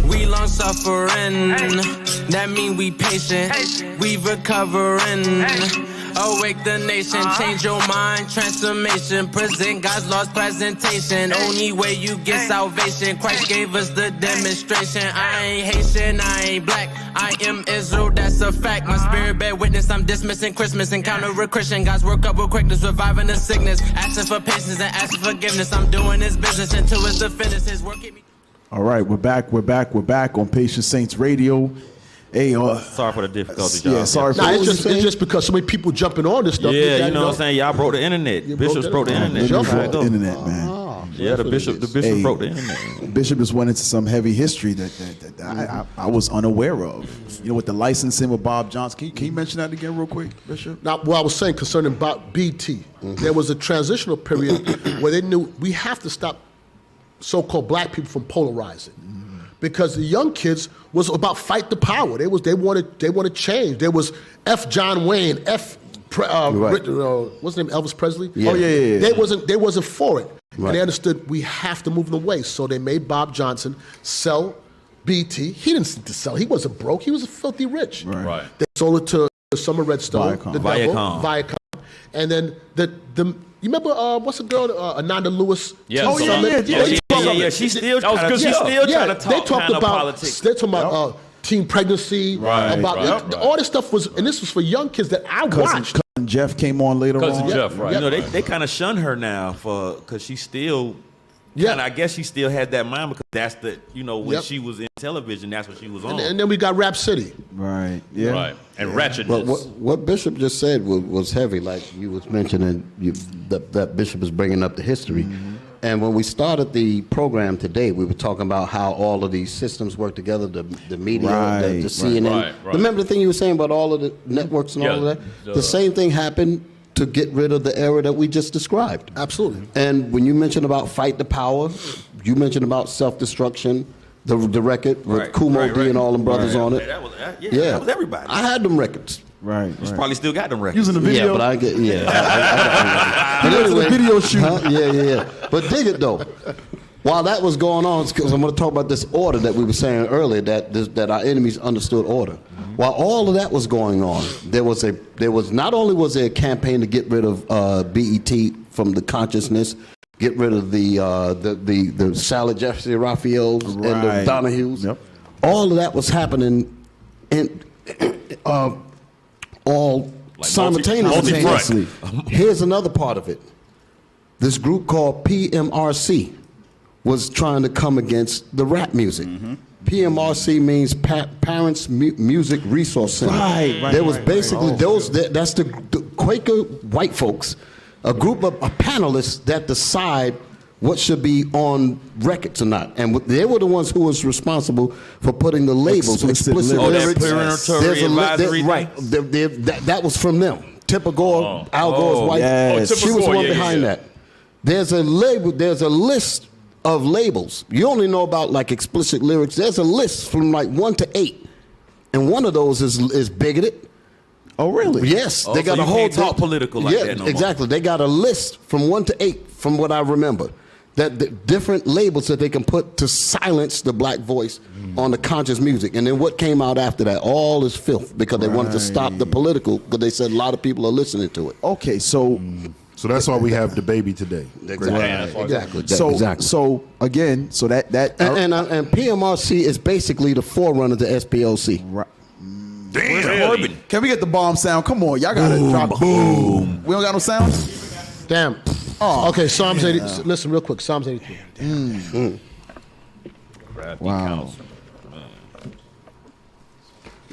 We long suffering, that mean we patient, we recovering. Awake the nation, change your mind, transformation, present God's lost presentation. Only way you get salvation, Christ gave us the demonstration. I ain't Haitian, I ain't black, I am Israel, that's a fact. My spirit bear witness, I'm dismissing Christmas, encounter a Christian. God's work up with quickness, reviving the sickness, asking for patience and asking forgiveness. I'm doing His business until it's the finish. His work keep me. All right, we're back on Patient Saints Radio. Hey, sorry for the difficulties, y'all. Yeah, sorry for it's just because so many people jumping on this stuff. Yeah, you know what I'm saying? Y'all broke the internet. Bishops broke the internet. Broke the internet, man. Yeah, the bishop broke the internet. Bishop just went into some heavy history that I was unaware of. You know, with the licensing with Bob Johnson. Can you mention that again real quick, Bishop? Now, what I was saying concerning about BT, there was a transitional period where they knew we have to stop so-called black people from polarizing. Because the young kids was about fight the power. They wanted change. There was F. John Wayne, what's his name, Elvis Presley? Yeah. Oh yeah. They wasn't for it. Right. And they understood we have to move them away. So they made Bob Johnson sell BT. He didn't need to sell. He wasn't broke. He was a filthy rich. Right. They sold it to Summer Redstone, the devil, Viacom. And then you remember what's the girl, Ananda Lewis? Yeah. Oh yeah. She's still trying to talk politics. They're talking about teen pregnancy, all this stuff was, and this was for young kids that I watched. Cousin Jeff came on later on. Cousin Jeff, right? You know, they kind of shun her now because she still. Yeah, and I guess she still had that mind because that's when she was in television, that's what she was on. And then we got Rap City. Right. Yeah. Right. And Ratchetness. But what Bishop just said was heavy, like you was mentioning. That Bishop is bringing up the history. Mm-hmm. And when we started the program today, we were talking about how all of these systems work together, the media, the CNN. Right. Remember the thing you were saying about all of the networks and all of that? The same thing happened to get rid of the era that we just described. Absolutely. And when you mentioned about fight the power, you mentioned about self-destruction, the record with Kumo D and all them brothers on it. That was everybody. I had them records. Right. You probably still got them records. Using the video. Yeah, but I get but anyway, the video shoot. Yeah. But dig it though. While that was going on, because I'm going to talk about this order that we were saying earlier, that our enemies understood order. Mm-hmm. While all of that was going on, there was not only was there a campaign to get rid of BET from the consciousness, get rid of the Sally Jeffrey Raphaels and the Donahues. Yep. All of that was happening in all simultaneously. Here's another part of it. This group called PMRC was trying to come against the rap music. Mm-hmm. PMRC means Parents Music Resource Center. Right. There was basically that's the Quaker white folks, a group of panelists that decide what should be on records or not. And they were the ones who was responsible for putting the labels, explicit lyrics. That was from them. Tipper Gore, Al Gore's wife. Yes. She was the one behind that. There's a list of labels. You only know about like explicit lyrics. There's a list from like 1 to 8, and one of those is bigoted. Oh, really? Yes, they got a whole talk political like that. No exactly. More. They got a list from 1 to 8, from what I remember, that the different labels that they can put to silence the black voice on the conscious music. And then what came out after that? All is filth because they wanted to stop the political because they said a lot of people are listening to it. Okay, so. So that's why we have the baby today. Exactly. So again, and PMRC is basically the forerunner to SPLC. Right. Damn. Can we get the bomb sound? Come on, y'all gotta drop boom. We don't got no sound? Damn. Oh. Okay, Psalms 80. Listen real quick. Psalms 83. Wow.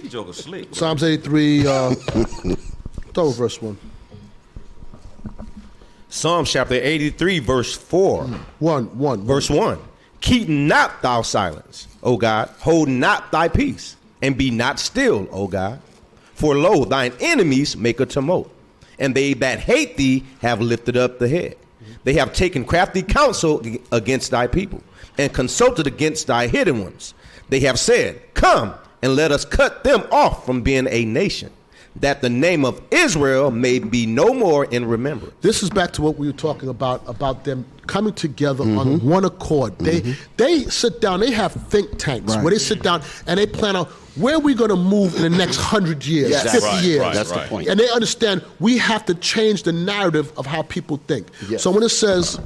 You joker slick. Psalms 83. Start with verse 1. Psalm chapter 83, verse 4. Verse 1. Keep not thou silence, O God. Hold not thy peace, and be not still, O God. For lo, thine enemies make a tumult, and they that hate thee have lifted up the head. They have taken crafty counsel against thy people, and consulted against thy hidden ones. They have said, come, and let us cut them off from being a nation. that the name of Israel may be no more in remembrance. This is back to what we were talking about them coming together on one accord. They sit down, they have think tanks where they sit down and they plan out where we're going to move in the next 100 years, 50 years. That's the point. And they understand we have to change the narrative of how people think. Yes. So when it says,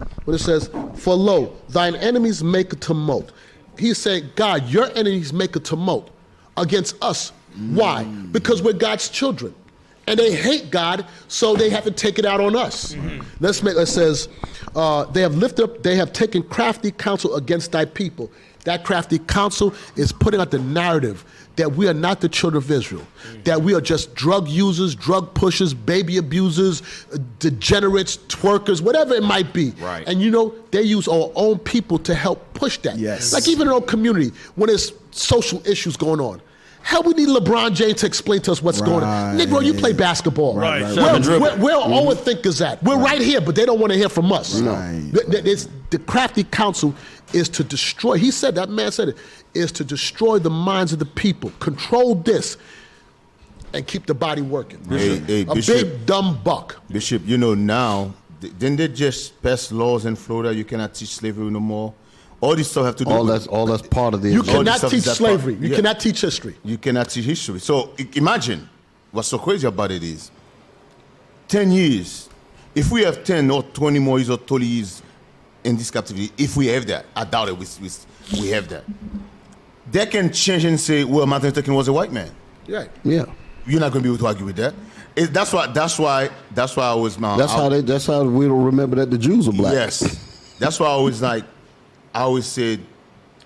for lo, thine enemies make a tumult. He's saying, God, your enemies make a tumult against us. Why? Because we're God's children. And they hate God, so they have to take it out on us. It says, they have taken crafty counsel against thy people. That crafty counsel is putting out the narrative that we are not the children of Israel, that we are just drug users, drug pushers, baby abusers, degenerates, twerkers, whatever it might be. Right. And they use our own people to help push that. Yes. Like even in our community, when there's social issues going on, hell, we need LeBron James to explain to us what's going on. Negro, you play basketball. Right. Where our thinkers at? We're right here, but they don't want to hear from us. Right. The crafty counsel is to destroy. He said, that man said it, is to destroy the minds of the people. Control this and keep the body working. Hey, a Bishop, big dumb buck. Bishop, now, didn't they just pass laws in Florida? You cannot teach slavery no more. All this stuff have to do all that's part of the. You cannot teach slavery. You cannot teach history. You cannot teach history. So imagine what's so crazy about it is 10 years. If we have 10 or 20 more years or 20 years in this captivity, if we have that, I doubt it. We have that. They can change and say, well, Martin Luther King was a white man. Right. Yeah. You're not going to be able to argue with that. That's why I was. That's how we don't remember that the Jews were black. Yes. That's why I always said,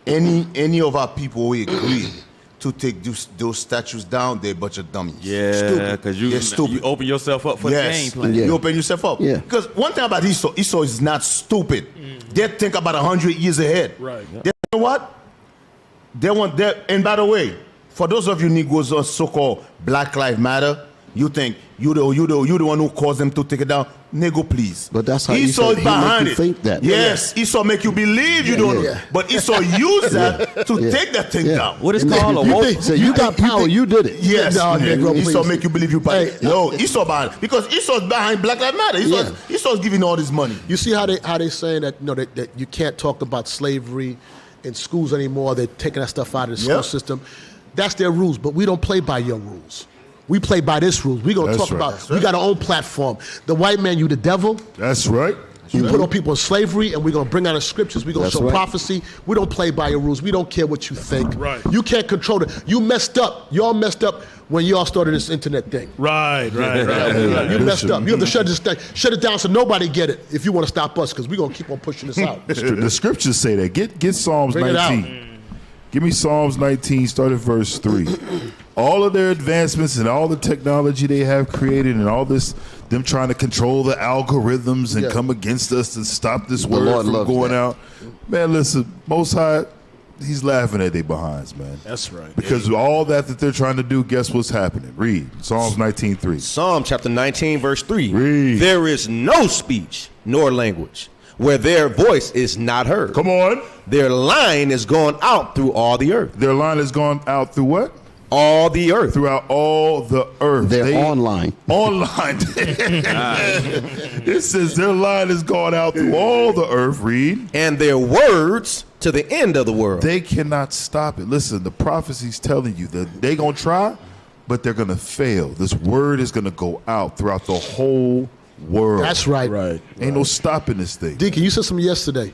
any of our people we agree to take those statues down, they're a bunch of dummies. Yeah, because you open yourself up for the game plan. You open yourself up. Yeah. Because one thing about Esau is not stupid. They think about 100 years ahead. Right. You know what? They want that. And by the way, for those of you Negroes or so-called Black Lives Matter, you think you the one who caused them to take it down. Nego, please. But that's how Esau is behind it. Think that. Yes, Esau make you believe you don't know. But Esau used that to take that thing down. What is called a woke? So you got power, you did it. Yes, No, Negro, Esau please. make you believe you buy. No, Esau behind, because Esau's behind Black Lives Matter. Esau's giving all this money. You see how they saying that that you can't talk about slavery in schools anymore. They're taking that stuff out of the school system. That's their rules, but we don't play by your rules. We play by this rules. We're going to talk about, we got our own platform. The white man, you the devil. That's right. You put on people in slavery, and we're going to bring out the scriptures. We're going to show prophecy. We don't play by your rules. We don't care what you think. Right. You can't control it. You messed up. Y'all messed up when y'all started this internet thing. Right. You messed up. You have to shut this thing. Shut it down so nobody get it if you want to stop us, because we're going to keep on pushing this out. The scriptures say that. Get Psalms Bring it 19. Give me Psalms 19, start at verse 3. All of their advancements and all the technology they have created and all this, them trying to control the algorithms and come against us and stop this word from going out. Man, listen, Most High, he's laughing at their behinds, man. That's right. Because all that they're trying to do, guess what's happening? Read Psalms 19:3. Psalm chapter 19, verse 3. Read. There is no speech nor language where their voice is not heard. Come on. Their line is gone out through all the earth. Their line has gone out through what? All the earth. Throughout all the earth. They're online. Online. It says their line has gone out through all the earth. Read. And their words to the end of the world. They cannot stop it. Listen, the prophecy's telling you that they're going to try, but they're going to fail. This word is going to go out throughout the whole world. That's right. Ain't no stopping this thing. Deacon, you said something yesterday,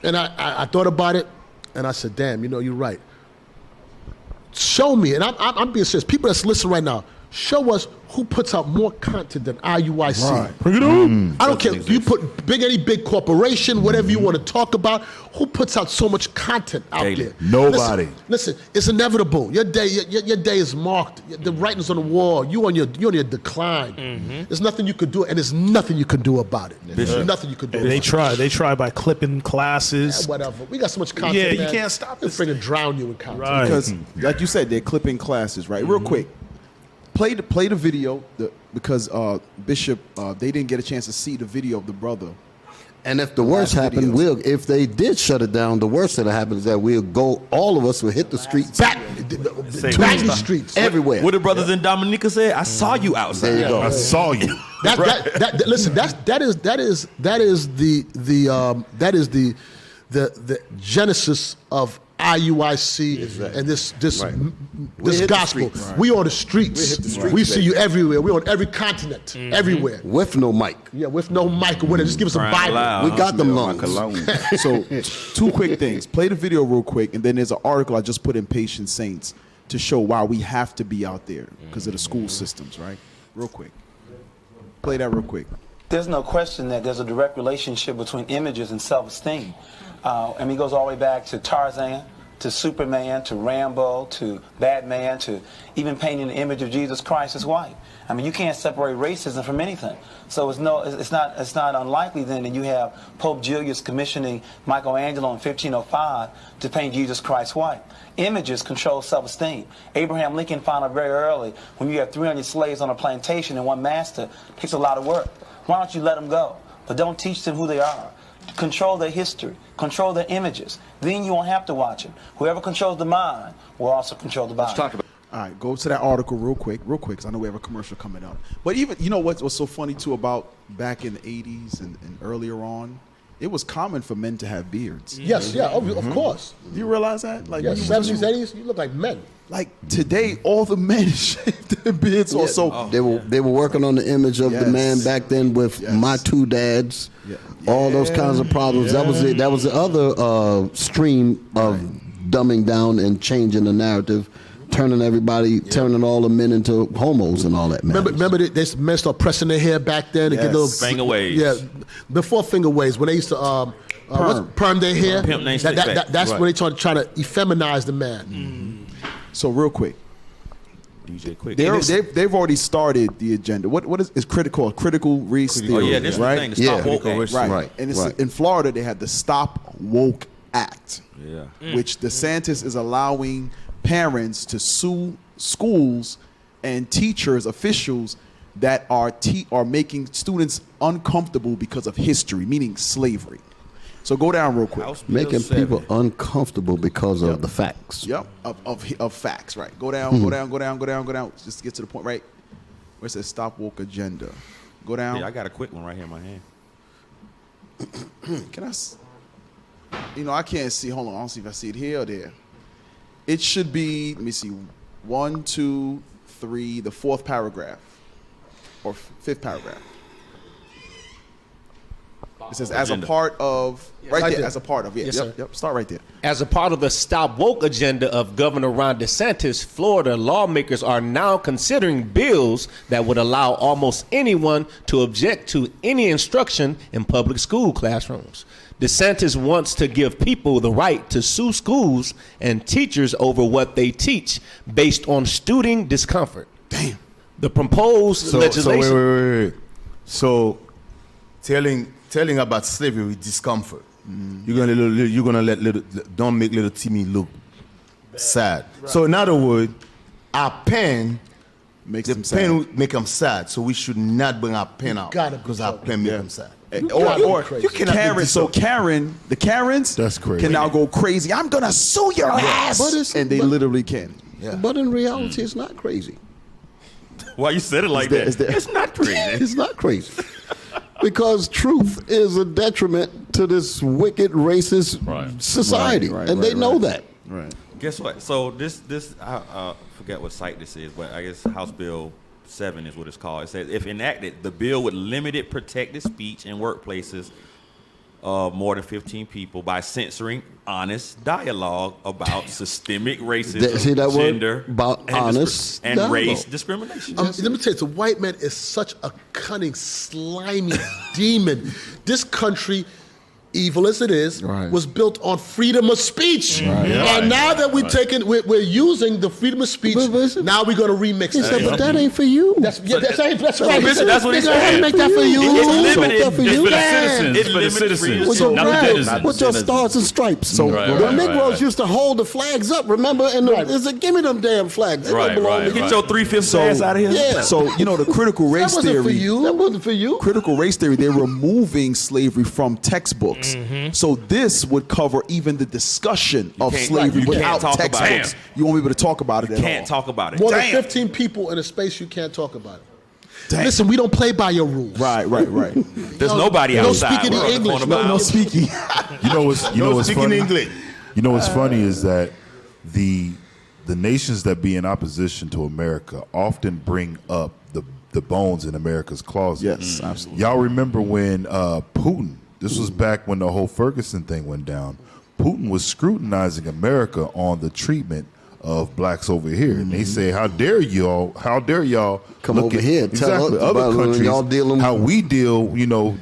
and I thought about it, and I said, damn, you're right. Show me, and I'm being serious. People that's listening right now, show us who puts out more content than IUIC. Right. Bring it on. I don't care. You put any big corporation, whatever you want to talk about. Who puts out so much content out there? Nobody. Listen, it's inevitable. Your day is marked. The writing's on the wall. You're on your decline. There's nothing you could do, and there's nothing you can do about it. There's nothing you could do. They try by clipping classes. Yeah, whatever. We got so much content. Yeah, man. you can't stop this. this. It's freaking drown you in content. Right. Because, like you said, they're clipping classes, right? Real quick. Play the video because Bishop, they didn't get a chance to see the video of the brother And if the worst happened, if they did shut it down, the worst that happened is that all of us will hit the streets. Back the streets. Everywhere. What the brothers in Dominica said, I saw you outside. There you go. I saw you. Listen, that is the genesis of IUIC and this gospel. Right. We on the streets. We see you everywhere. We on every continent, everywhere. With no mic. Yeah, with no mic or whatever. Just give us a Bible. We got them lungs. So, two quick things. Play the video real quick, and then there's an article I just put in Patient Saints to show why we have to be out there because of the school systems, right? Real quick. Play that real quick. There's no question that there's a direct relationship between images and self-esteem. And he goes all the way back to Tarzan, to Superman, to Rambo, to Batman, to even painting the image of Jesus Christ as white. I mean, you can't separate racism from anything. So it's not unlikely then that you have Pope Julius commissioning Michelangelo in 1505 to paint Jesus Christ white. Images control self-esteem. Abraham Lincoln found out very early when you have 300 slaves on a plantation and one master, it takes a lot of work. Why don't you let them go? But don't teach them who they are. Control their history. Control their images. Then you won't have to watch it. Whoever controls the mind will also control the body. All right, go to that article real quick, because I know we have a commercial coming up. But even, you know what's so funny, too, about back in the 80s and earlier on? It was common for men to have beards. Yes, of course. Do you realize that? Like, 70s, 80s, you look like men. Like, today, all the men shaved their beards. Yeah. Also, they were working on the image of the man back then with my two dads. Yeah. All those kinds of problems. That was it. That was the other stream of dumbing down and changing the narrative, turning all the men into homos and all that. Remember this men start pressing their hair back then and get little finger waves. Yeah, before finger waves, when they used to perm their hair. That's when they try to effeminize the man. Mm-hmm. So real quick. DJ Quick. They've already started the agenda. What is critical race theory? Oh yeah, this is the thing. The Stop Woke Act. Right. And it's in Florida. They had the Stop Woke Act. Yeah. Which DeSantis is allowing parents to sue schools and teachers, officials that are making students uncomfortable because of history, meaning slavery. So go down real quick. Making people uncomfortable because of the facts. Yep, of facts, right. Go down, go down. Just to get to the point, right? Where it says Stop Woke Agenda. Go down. Yeah, I got a quick one right here in my hand. Can I, I can't see, hold on, I don't see if I see it here or there. It should be, let me see, 1, 2, 3, the fourth paragraph, or fifth paragraph. It says, as a part of, right there, as a part of, yep, start right there. As a part of the Stop Woke agenda of Governor Ron DeSantis, Florida lawmakers are now considering bills that would allow almost anyone to object to any instruction in public school classrooms. DeSantis wants to give people the right to sue schools and teachers over what they teach based on student discomfort. Damn. The proposed legislation. So telling about slavery with discomfort. You're gonna let don't make little Timmy look sad. Right. So in other words, our pen makes them sad. So we should not bring our pen out because our pen makes them sad. Or Karen. So Karen, the Karens, that's crazy, can now go crazy. I'm gonna sue your ass, and they literally can. Yeah. But in reality, it's not crazy. Why you said it like that? It's not crazy. It's not crazy. Because truth is a detriment to this wicked, racist society, and they know that. Right. Guess what? So this I forget what site this is, but I guess House Bill 7 is what it's called. It says, if enacted, the bill would limit protected speech in workplaces of more than 15 people by censoring honest dialogue about systemic racism, gender, about honest and race discrimination. Let me tell you, the white man is such a cunning, slimy demon. This country evil as it is, was built on freedom of speech. And now that we're using the freedom of speech, now we're going to remix it. But that ain't for you. That's right. That's what he said. Make that for you. It's limited. For you. It's for the citizens. With your not the flag, denizens. with your stars and stripes. So the Negroes used to hold the flags up, remember? And it's like, give me them damn flags. They don't belong to me. Get your 3/5 ass out of here. Yeah. So, the critical race theory. That wasn't for you. Critical race theory, they're removing slavery from textbooks. So this would cover even the discussion of slavery without textbooks. You won't be able to talk about it at all. Can't talk about it. More than 15 people in a space, you can't talk about it. Listen, we don't play by your rules. Right. There's nobody outside. No speaking in English. No speaking. You know what's speaking funny? English. You know what's funny is that the nations that be in opposition to America often bring up the bones in America's closet. Yes, absolutely. Y'all remember when Putin, this was back when the whole Ferguson thing went down, Putin was scrutinizing America on the treatment of blacks over here. And they say, how dare y'all come look over at here, tell us other about countries, y'all dealing how we deal,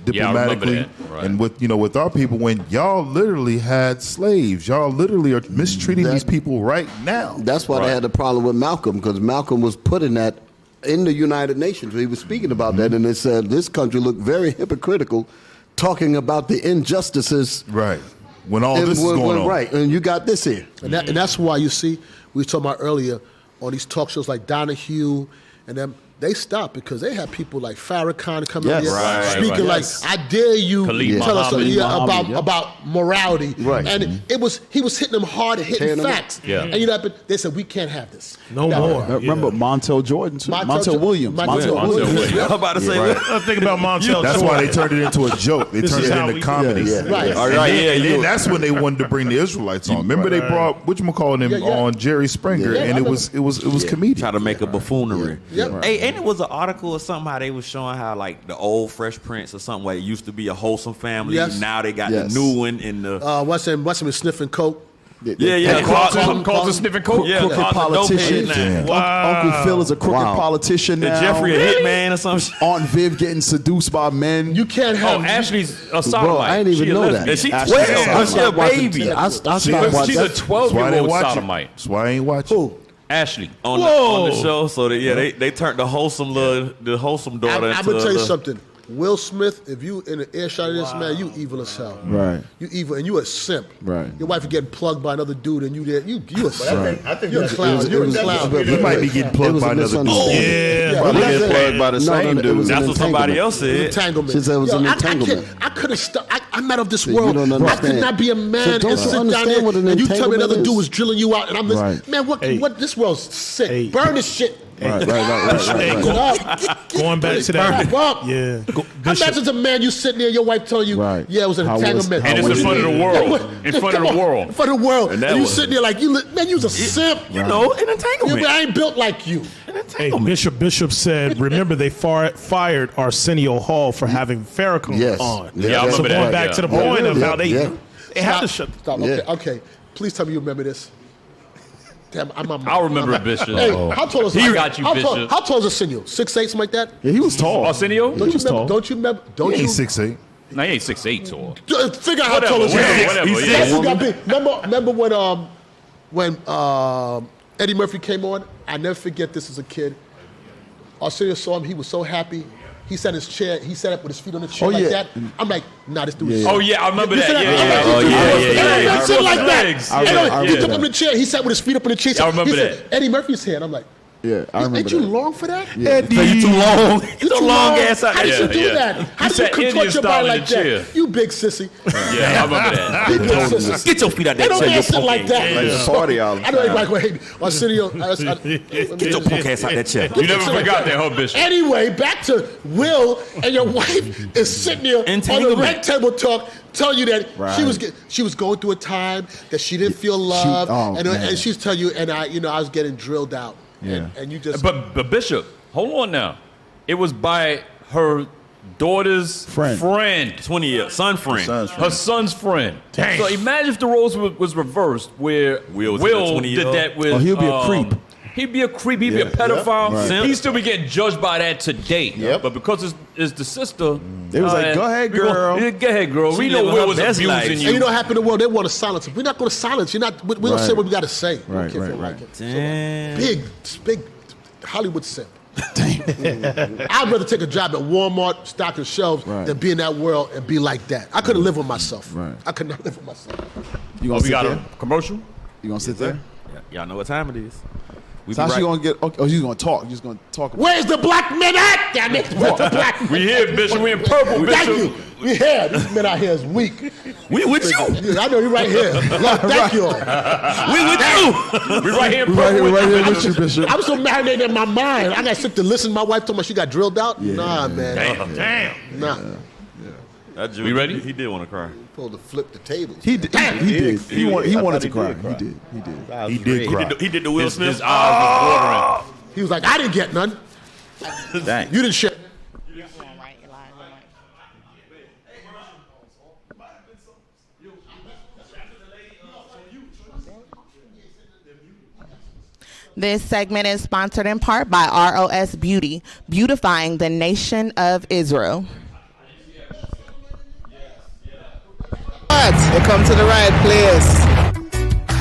diplomatically Right. and with our people, when y'all literally had slaves. Y'all literally are mistreating these people right now. That's why they had the problem with Malcolm, because Malcolm was putting that in the United Nations. He was speaking about that, and they said this country looked very hypocritical, talking about the injustices. Right. When all this is going on. Right, and you got this here. And that's why you see, we were talking about earlier on these talk shows like Donahue and them, they stopped because they had people like Farrakhan coming in there speaking like, I dare you Khalid tell us Muhammad. about morality. Right. And he was hitting them hard and hitting Tearing them facts. up. Yeah. And but they said, we can't have this. No more. Remember Montel Jordan too? Montel Williams. Montel Williams. I'm about to say I'm thinking about Montel. That's why they turned it into a joke. They turned is it how into we- comedy. Right. And then that's when they wanted to bring the Israelites on. Remember they brought whatchamacallit on Jerry Springer, and it was comedian. try to make a buffoonery. Yeah. Hey, and it was an article or something how they was showing how like the old Fresh Prince or something where it used to be a wholesome family. Yes. Now they got the new one in the What's him is sniffing coke. Carlton sniffing coke. Yeah, crooked Carlton politician. dopehead now. Wow. Uncle Phil is a crooked politician now. Jeffrey a hitman or something. Aunt Viv getting seduced by men. You can't have. Ashley's a Bro, sodomite. I didn't even She a know lesbian. that. And she Ashley 12. She a baby. I stopped She's watching. a That's why I didn't 12-year-old watch it. sodomite. That's why I ain't watching. Who? Ashley. On the show, so that they turned the wholesome daughter I'm into gonna tell you the- something. Will Smith, if you in the earshot of this man, you evil as hell. Right. You evil, and you a simp. Right. Your wife is getting plugged by another dude, and you there. You a simp. I think You're a clown. You're a clown. He might be getting plugged by another dude. Yeah. Probably getting plugged by the same dude. That's what somebody else said. Entanglement. She said it was an entanglement. I couldn't stop. I'm not of this You world. don't I understand. could not be a So man don't and you sit down understand there what an and you tell me entanglement another dude is? was drilling you out, and I'm listening. Right. Man, what? This world's sick. Hey. Burn this shit. Right. Get up. Going back to that. Yeah. Imagine a man you sitting there, your wife telling you, Right. yeah, it was an How was- entanglement. And it's in front of the world. In front of the world. In front of the world. And that And you was- sitting there like, man, you was a simp. You know, an Yeah, entanglement. but I ain't built like you. Hey, Bishop said, remember they fired Arsenio Hall for having Farrakhan Yes. on. Yeah, I So remember going that, back yeah. to the point of how they had Stop. to shut. Stop. Yeah. Okay. Please tell me you remember this. Damn, I'll remember it, Bishop. Hey, how tall is He got you, Bishop. How tall is Arsenio? 6'8", something like that? Yeah, he was tall. Arsenio? Don't you remember? Don't you remember? Don't He you ain't 6'8". No, he ain't 6'8" tall. figure out how tall is Whatever, he? yeah. Yes, you got big. Remember when Eddie Murphy came on? I never forget this as a kid. Arsenio saw him. He was so happy. He sat in his chair. He sat up with his feet on the chair Oh, like yeah. that. I'm like, nah, this dude is Oh, yeah, I remember You that. see Yeah. Oh, yeah. He sat like that. Legs. I And remember he that. took him in the chair. He sat with his feet up in the chair. I remember He said, that. Eddie Murphy's here. And I'm like, Yeah, I remember ain't you that. long for that? Yeah. So you too long. You too long ass out How did there. you do Yeah. that? How You did you sat contort Indian your style body in like the chair. that? You big sissy. Yeah, I remember that. You big sissy. Get your feet out They that don't chair. sit like that. Like the party all the I know everybody wait. Arsenio. Get your punk ass out that chair. You never forgot that, huh, Bishop? Anyway, back to Will, and your wife is sitting there on the Entanglement. red table talk, telling you that Right. she was going through a time that she didn't feel love, man. and she's telling you, and I was getting drilled out, Yeah. and you just But Bishop, hold on now. It was by her daughter's Friend. 20 years. Son friend. Her son's friend. Dang. So imagine if the roles was reversed, where Will Will was the did 20-year-old. that with. Oh, he'll be a creep. He'd be a creep. He'd be a pedophile. Right. He'd still be getting judged by that today. Yep. But because it's the sister, They was like, go ahead, girl. Go ahead, girl. We know Will was abusing And you. you know what happened in the world? They want to silence us. We're not going to silence. You're not. We don't say what we got to say. Right. Damn. Big Hollywood simp. I'd rather take a job at Walmart, stocking shelves, than be in that world and be like that. I couldn't live with myself. Right. I could not live with myself. You gonna We sit got there? a commercial? You gonna sit there? Y'all know what time it is. We So how be she right- gonna get? Oh, she's gonna talk. You're just gonna talk. Where's the black men at? Damn it! Where's the black men? We here, Bishop. We in purple, Bishop. Thank you. We here. This man out here is weak. We with you. Yeah, I know you're right here. Lord, thank you all. We with you. We right here in Right purple. here with you, Bishop. I'm so marinated in my mind. I got to sit to listen. My wife told me she got drilled out. Nah, man. Damn. Nah. That Jew, We ready? He did want to cry. Supposed to flip the tables. He did. He did. He wanted to cry. did cry. He did. He did. He did cry. He did the Will His Smith. eyes was He was like, I didn't get none. Dang. You didn't share. This segment is sponsored in part by ROS Beauty, beautifying the nation of Israel. You come to the right place.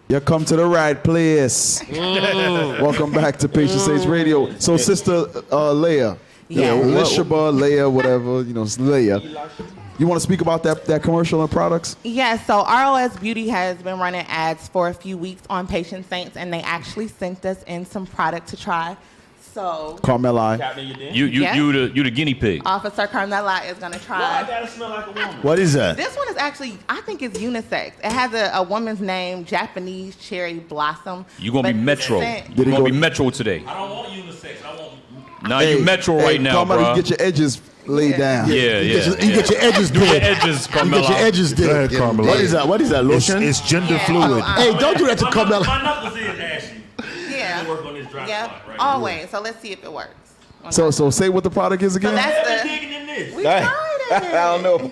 You come to the right place. Welcome back to Patient Saints Radio. So, Sister Leah, Elishaba, Leah, whatever, it's Leah. You want to speak about that commercial and products? Yes, so ROS Beauty has been running ads for a few weeks on Patient Saints, and they actually sent us in some product to try. So Carmela. You the guinea pig. Officer Carmela is going to try. Gotta smell like a woman. What is that? This one is actually, I think it's unisex. It has a woman's name, Japanese Cherry Blossom. You gonna be But Metro. it's You gonna be Metro today. I don't want unisex. I want. Nah, you Metro right now, Carmela, bro. you get your edges laid down. Yeah. You get your edges Do your did. edges, You Carmela. get your edges Go ahead, did. Carmela. What is that? What is that? Lotion? It's gender Yeah. fluid. Hey, don't do that to Carmela. My knuckles is ashy. Yeah. Work on this dry Yeah. spot right Always. So let's see if it works. So say what the product is So again. that's the. Digging in this. We tried it. I don't know.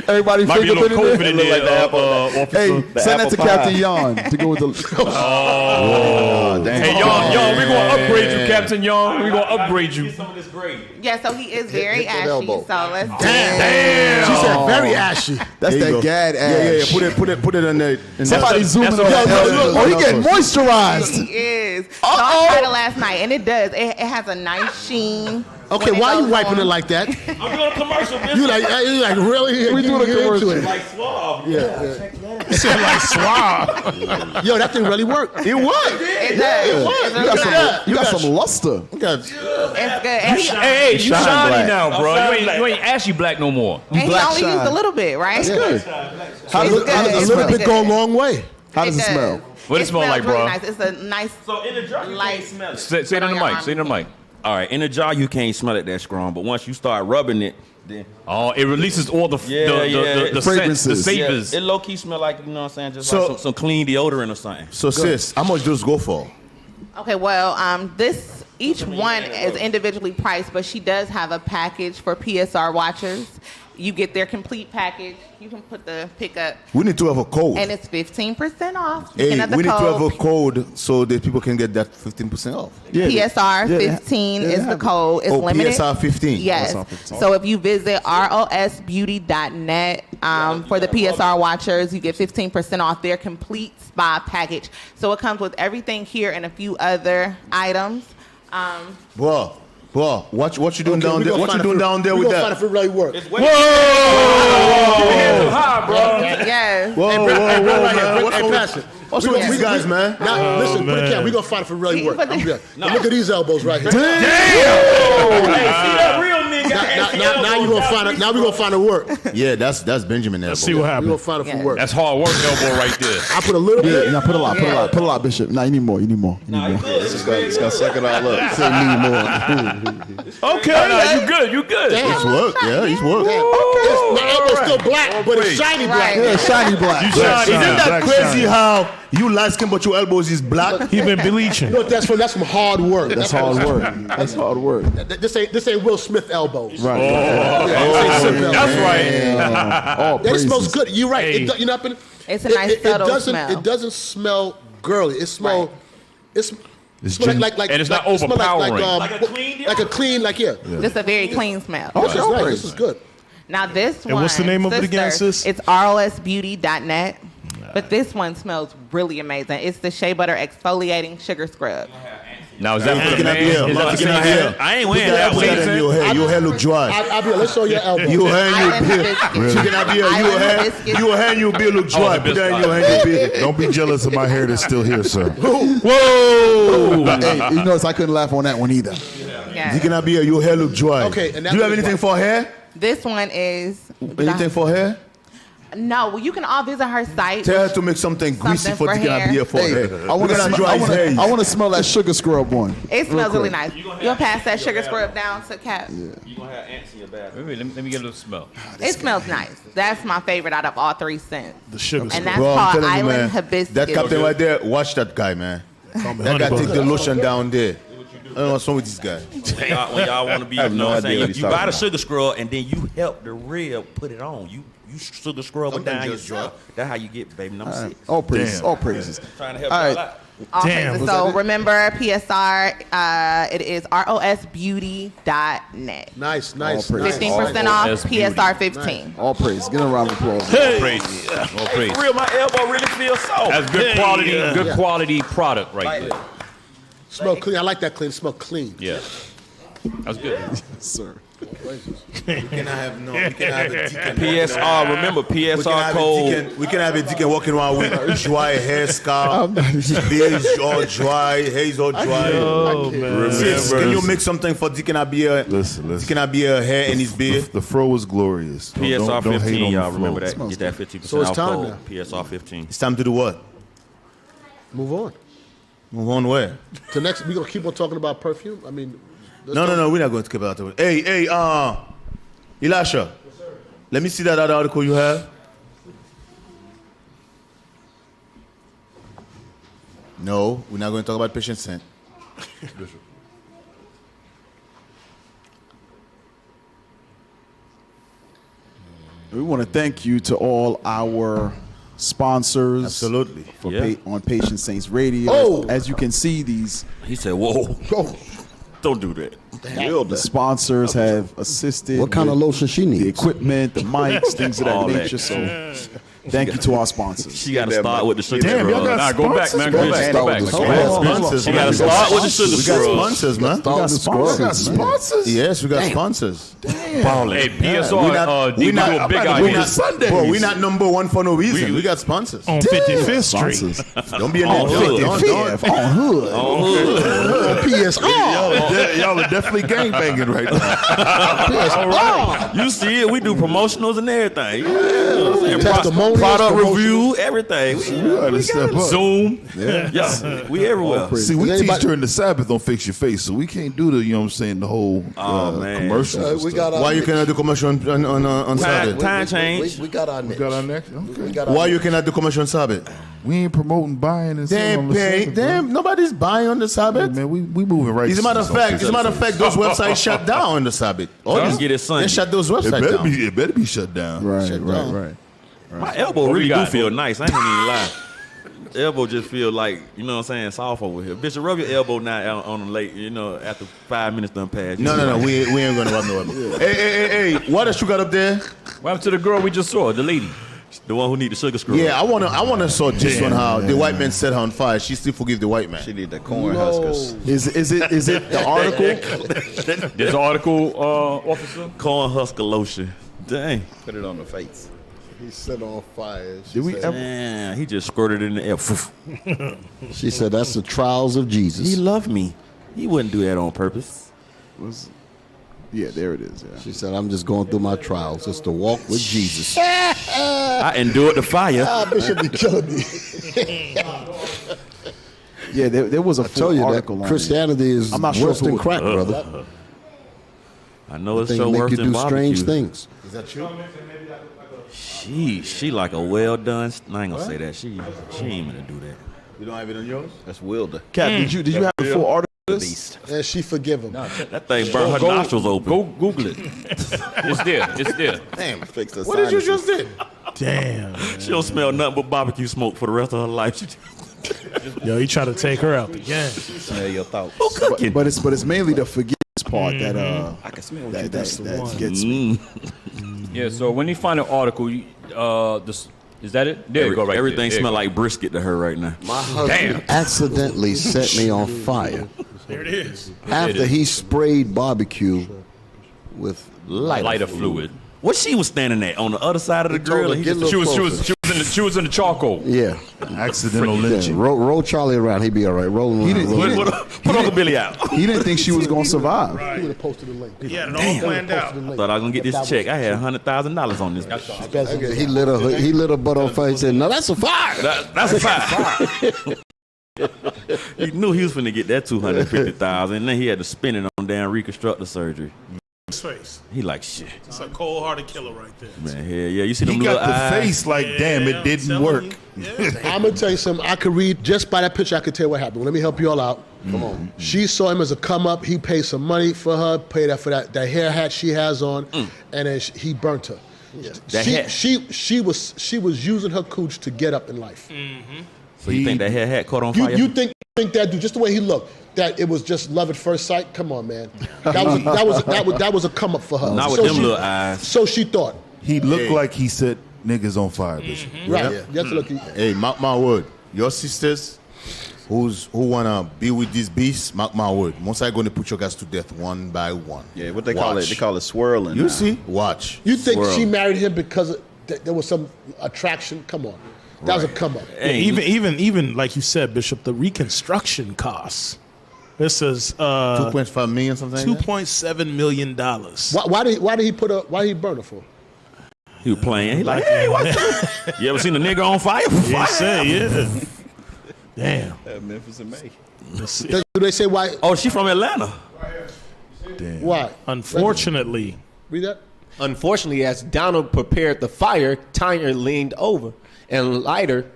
Everybody Might be a little fingerprint COVID in in there. there, like Hey, officer. send that to Captain Yon to go with the. Oh, damn. Hey, Young, we gonna upgrade you, Captain Young. We gonna upgrade you. Get some of this gravy. Yeah, so he is very hit that ashy. elbow. So let's. Damn. She said very ashy. That's There you that go. gad ass. Yeah. Put it on there. Somebody zooming on that's that. what- elbow. Oh, he getting moisturized. He is. So I tried it last night, and it does. It has a nice sheen. Okay, when it why are you goes wiping on. it like that? I'm doing a commercial. Bitch. You like really? We doing a Get into commercial. it. Like suave. Like suave. Yo, that thing really worked. It was. It does. It's really nice. You got some luster. It's good. And he, Hey, you shine shiny black. now, bro. I'm You ain't, black. you ain't ashy black no more. and he black only shine. used a little bit, right? That's good. A It's good. It's little really bit go a good. long way. How does it smell? What it smell smells like, really bro? Nice. It's a nice. So in the jar, you Light. can't smell it. Say it in the mic. Say it in the mic. All right, in a jar you can't smell it that strong, but once you start rubbing it, then Oh, it releases all the Yeah, the the scents, the fragrances. savors. it low key smell like, you know what I'm saying, just So- like some clean deodorant or something. So, sis, how much does go for? Okay, well, this each one is individually priced, but she does have a package for PSR watchers. You get their complete package. You can put the pickup, We need to have a code. and it's 15% off. You Hey, can have the we need to have a code. code so that people can get that 15% off. PSR 15 is the code. It's Oh, limited. PSR 15. Yes. PSR 15. So if you visit rosbeauty.net for the PSR watchers, you get 15% off their complete spa package. So it comes with everything here and a few other items. Bro, what you doing down we there? gonna What you find doing if it- down there we with gonna that? find if it really works. High, bro. Yes. Whoa, Hey, whoa, right whoa, here. man. What's Hey, wrong pass it. What's wrong with you guys, man? Now, listen, put it down. We're going to find if it really works. I'm good. Look at these elbows right here. Hey, see that real nigga Now you gonna find it. Now we gonna find a work. Yeah, that's Benjamin elbow. Let's see what We happens. gonna find it for work. That's hard work elbow right there. I put a little bit. Yeah, put a lot, Bishop. Nah, you need more. Nah, you good. It's gonna suck it all up. Say need more. Okay, nah, you good. Damn. He's work. Yeah, he's work. My elbow's still black, but it's shiny black. Yeah, shiny black. Isn't that crazy how you light skin but your elbows is black? He been bleaching. You know what that's from? That's from hard work. That's hard work. That's hard work. This ain't Will Smith elbows. Right. That's right. That smells good. You're right. It, you know, It's a nice subtle smell. It doesn't smell girly. It smells. It's like and it's not it smell overpowering. like a clean, yeah. This is a very clean smell. This is nice. This is good. Now this one, what's the name of it again, sis? It's rosbeauty.net. But this one smells really amazing. It's the Shea Butter Exfoliating Sugar Scrub. Now is that for the man? Is that the man? I ain't wearing that one. Your hair look dry. Abia, let's show your elbow. Your hair and your beard. Chicken Abia, your hair and your beard look dry. Put that in your hair and your beard. Don't be jealous of my hair that's still here, sir. Whoa! Hey, you notice I couldn't laugh on that one either. Yeah. Chicken Abia, your hair look dry. Okay, and do you have anything for hair? This one is... Anything for hair? No, well, you can all visit her site. Tell her to make something greasy for Chicken Abia for hair. I want to smell that sugar scrub one. It smells really nice. You'll pass that sugar scrub down to Cap. You're gonna have ants in your bathroom. Let me get a little smell. It smells nice. That's my favorite out of all three scents. The sugar And scrub. that's Bro, I'm called telling you, man, Island Hibiscus. that captain right there, watch that guy, man. That guy take the lotion down there. I don't know what's wrong with this guy. When y'all want to be, you know what I'm saying? You buy the sugar scrub and then you help the rib put it on. You sugar scrub it down yourself. That's how you get baby number 6. All praises. All praises. Trying to help All y'all right. out. All Damn. places. So remember PSR, it is rosbeauty.net. Nice. 15% off PSR 15. All praise. Get a round of applause. Praise. All praise. For real, my elbow really feels soft. That's good quality product right there. Smell clean. I like that clean. Smell clean. Yeah. That's good. Sir. We can have a deacon. PSR, remember PSR code. We can have a deacon walking around with dry hair scalp. Beard is all dry, hair is all dry. Can you make something for Deacon Abia? Listen. Deacon Abia hair and his beard. The fro was glorious. PSR Don't hate 15, on the y'all fro. remember that. Get that 15% So it's off time code. now. PSR 15. It's time to do what? Move on. Move on where? To next, we gonna keep on talking about perfume. I mean, No, we're not going to keep about it. Hey, Elisha. Yes, sir. Let me see that other article you have. No, we're not going to talk about patient scent. We want to thank you to all our sponsors. Absolutely. For on Patient Saints Radio. Oh. As you can see, these He said, whoa. Don't do that. the sponsors have assisted. What kind of with lotion she the needs? equipment, the mics, things of that All that. nature. So thank you to our sponsors. She got to start with the sugar Damn, y'all scrub. got Nah, go back, man. sponsors? Go back. Go back. Go Hold back. on. Sponsors, You man. got to start with the sugar We got scrub. sponsors, man. We got sponsors. Y'all got sponsors? Yes, we got sponsors. Hey, PSR, we we not, do a big we idea. not, Sundays. bro, we're not number one for no reason. We got sponsors. On 55th Street. Sponsors. Don't be a On nigga. 55th, on Hood. PSR. Y'all are definitely gangbanging right now. You see it. We do promotionals and everything. Yeah. Testimonials, Product promotions. review, everything. You gotta step up. Zoom. Yeah, we everywhere. See, we Does teach anybody- during the Sabbath on Fix Your Face, so we can't do the, you know what I'm saying, the whole man. commercials. and We stuff. got our Why you cannot do commercial on Sabbath? Time change. We got our niche. Got our next? Okay. We got our Why you cannot do commercial on Sabbath? We ain't promoting buying and selling on the Sabbath, bro. Nobody's buying on the Hey, Sabbath. man, we moving right. As a matter of fact, those websites shut down on the Sabbath. Just get it Sunday. They shut those websites down. It better be shut down. Right. My elbow What we really do got? feel nice. I ain't gonna even lie. The elbow just feel like, you know what I'm saying, soft over here. Bishop, rub your elbow now on the late, you know, after 5 minutes done passed. No, we ain't gonna rub no elbow. Hey, what else you got up there? What happened to the girl we just saw, the lady? The one who need the sugar scrub. Yeah, I wanna saw this one how the white man set her on fire. She still forgive the white man. She need the corn huskers. Is it the article? This article, officer? Corn husker lotion. Dang. Put it on the face. He set on fire. Did we ever? Man, he just squirted in the air. She said that's the trials of He Jesus. loved me. He wouldn't do that on purpose. Yeah, there it is. Yeah. She said, I'm just going through my trials. It's to walk with Jesus. I endured the fire. Bishop be killing me. Yeah, there was a full article on Christianity is worse than crack, brother. I know it's They so make worse you than do barbecue. strange things. Is that true? She like a well done. I ain't gonna say that. She ain't gonna do that. You don't have it on yours? That's Wilder. Cap, did you have the full article? And she forgive him. That thing burned her nostrils open. Go Google it. It's there. It's there. Damn, fix the What did you just did? Damn. She don't smell nothing but barbecue smoke for the rest of her life. Yo, he tried to take her out the game. Smell your thoughts. Who cooking? But it's mainly the forgiveness part that I can smell that That's the one. gets me. Yeah. So when you find an article, is that it? There you go. Right. Everything there. smell like brisket to her right now. My husband accidentally set me on fire There it is. after he sprayed barbecue with Lighter fluid. What she was standing at on the other side of the told grill? her, and he "Get a just- little She was in the charcoal. Yeah. Accidental Yeah, lynching. roll Charlie around. He'd be all right. Roll him around. Put Uncle Billy out. He didn't think she was gonna survive. He would have posted the link. Yeah, it all planned out. I thought I was gonna get this check. I had $100,000 on this. He lit her butt on fire. He said, "No, that's a fire." That's a fire. He knew he was finna get that $250,000, and then he had to spend it on damn reconstructive surgery. His face. He like shit, It's a cold-hearted killer right there. man. Hell yeah, you see them He little got the eyes? face like, damn, it didn't work. I'm gonna tell you something. I could read just by that picture. I could tell you what happened. Let me help you all out. Come on. She saw him as a come up. He paid some money for her. Paid her for that hair hat she has on, and then he burnt her. That hat. She was using her cooch to get up in life. So you think that hair hat caught on fire? You think that dude, just the way he looked, that it was just love at first sight? Come on, man. That was a come up for her. Not with them little eyes. So she thought. He looked like he set niggas on fire, Bishop. Right. You have to look. Hey, mark my word. Your sisters who wanna be with this beast, mark my word. Most are going to put your guys to death one by one. Yeah, what they call it? They call it swirling. You now. see? Watch. You think Swirl. she married him because there was some attraction? Come on. That was a come up. Yeah, even like you said, Bishop, the reconstruction costs. This is 2.5 million something. $2.7 million. Why did he burn her for? He was playing. He like, hey, what's that? You ever seen a nigga on fire? Yeah, say, yeah. Damn. Memphis and May. Do they say why? Oh, she from Atlanta. Damn. Why? Unfortunately. Read that. Unfortunately, as Donald prepared the fire, Tanya leaned over and lighter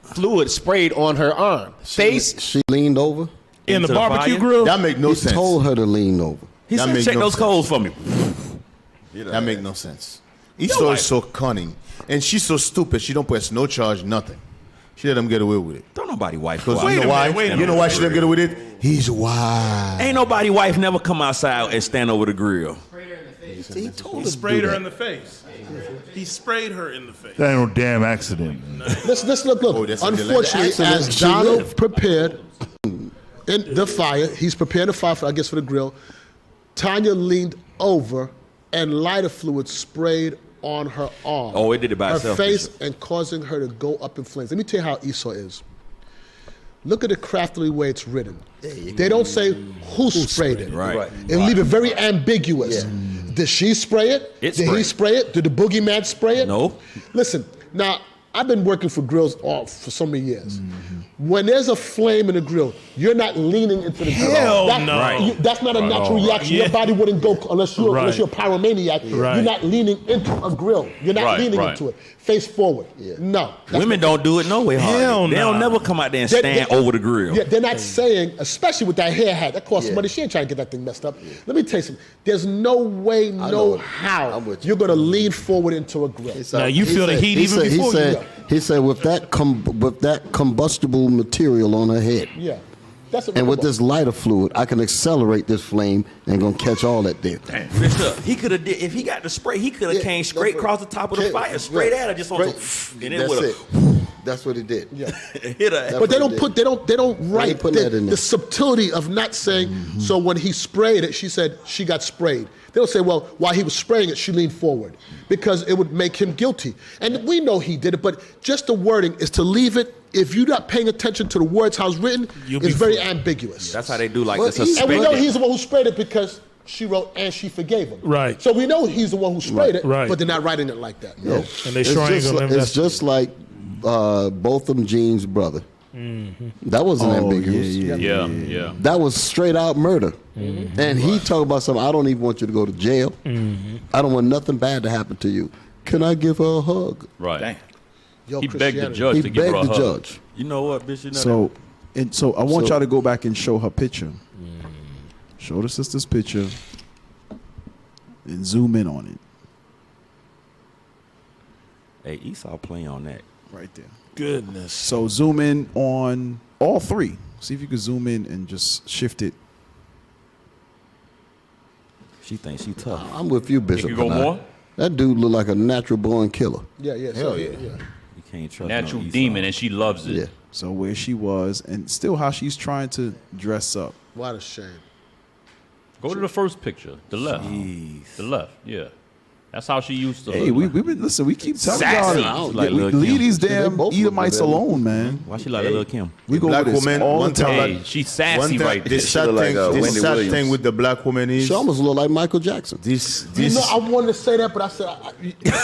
fluid sprayed on her arm. She leaned over. In the Into the barbecue fire? grill? That make no He sense. told her to lean over. He That said, make check no those sense. coals for me. That make no sense. Esau is so cunning, and she's so stupid. She don't press no charge, nothing. She let him get away with it. Don't nobody wife. Because go you out. know why? wait a You know minute. why she let him get away with it? He's wise. Ain't nobody wife never come outside and stand over the grill. He told He sprayed her in the face. He sprayed her in the face. That ain't no damn accident. Let's look. Oh, that's a Unfortunately, delay. as Donald prepared in the fire, he's preparing the fire, for the grill. Tanya leaned over, and lighter fluid sprayed on her arm. Oh, it did it by her itself. face, and causing her to go up in flames. Let me tell you how Esau is. Look at the craftily way it's written. They don't say who sprayed it. Right. And leave it very ambiguous. Did she spray it? Did he sprayed. spray it? Did the boogeyman spray it? No. Listen, now, I've been working for grills for so many years. When there's a flame in the grill, you're not leaning into the grill. Hell That- no. you- that's not a natural reaction. Yeah. Your body wouldn't go unless you're Right. a pyromaniac. Right. You're not leaning into a grill. You're not Right, leaning right. into it. Face forward. No. That's Women don't do it no way hard. Hell They don't nah. never come out there and They- stand they- over the grill. Yeah, they're not saying, especially with that hair hat, that costs money. She ain't trying to get that thing messed up. Let me tell you something. There's no way, no know. how I'm with you. you're going to lean forward into a grill. Now, you feel the heat even before you. He said with that combustible material on her head, Yeah. That's and with this lighter fluid, I can accelerate this flame and gonna catch all that there. Look, he could have did if he got the spray. He could have came straight across the top of the fire, straight at her, just on some, and then That's with it. a That's what he did. Yeah. hit her. But they don't write putting that in there. the subtlety of not saying, so when he sprayed it, she said she got sprayed. They don't say, well, while he was spraying it, she leaned forward because it would make him guilty. And we know he did it, but just the wording is to leave it. If you're not paying attention to the words, how it's written, You'll be it's very fooled. ambiguous. That's how they do like Well, the suspended. And we know he's the one who sprayed it because she wrote, and she forgave him. Right. So we know he's the one who sprayed it, Right. but they're not writing it like that. Yeah. And they sure ain't gonna It's just like Botham Jean's brother. That wasn't ambiguous. Yeah. That was straight out murder. And he talked about something. I don't even want you to go to jail. I don't want nothing bad to happen to you. Can I give her a hug? Right. Dang. Yo, He begged the Christianity. judge He to give her a begged the hug. judge. You know what, bitch? You know So I want So- y'all to go back and show her picture. Show the sister's picture and zoom in on it. Hey, Esau playing on that. Right there. Goodness. So zoom in on all three. See if you can zoom in and just shift it. She thinks she tough. I'm with you, Bishop. You go Panay. more? That dude look like a natural born killer. Yeah. Hell yeah. You can't trust Natural no Esau. demon, and she loves it. Yeah. So where she was and still how she's trying to dress up. What a shame. Go to the first picture, the left. Jeez. The left, yeah. That's how she used to Hey, look. we've been listen. We keep telling Sassy. y'all, Like we Lil' leave Kim. these They damn both look Edomites good. alone, man. Why she like Lil' Kim? We go Black over this woman, all the one time, time. Hey, she's sassy One right thing, there. the sad look like, thing, the Wendy sad Williams. thing with the black woman is She almost look like Michael Jackson. this. You know, I wanted to say that, but I said,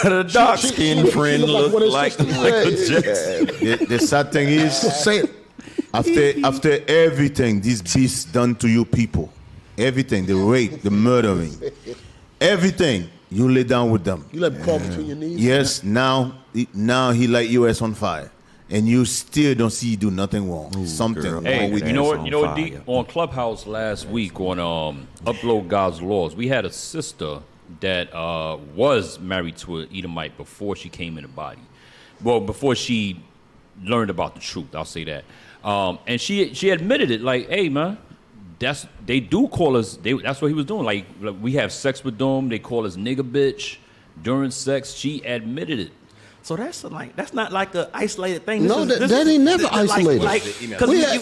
The dark skinned friend look one of his like sisters. Michael Jackson. the sad thing is, Say it. after everything this beast done to you people, everything, the rape, the murdering, everything, you lay down with them. You let him crawl between your knees? Yes, now he light your ass on fire, and you still don't see you do nothing wrong. Something wrong Hey, with you know what? You know what? D? On Clubhouse last week on Upload God's Laws, we had a sister that was married to an Edomite before she came in the body. Well, before she learned about the truth, I'll say that. And she admitted it. Like, hey, man, they do call us. That's what he was doing. Like we have sex with them. They call us nigga bitch during sex. She admitted it. So that's not like an isolated thing. No, that ain't never isolated. We had,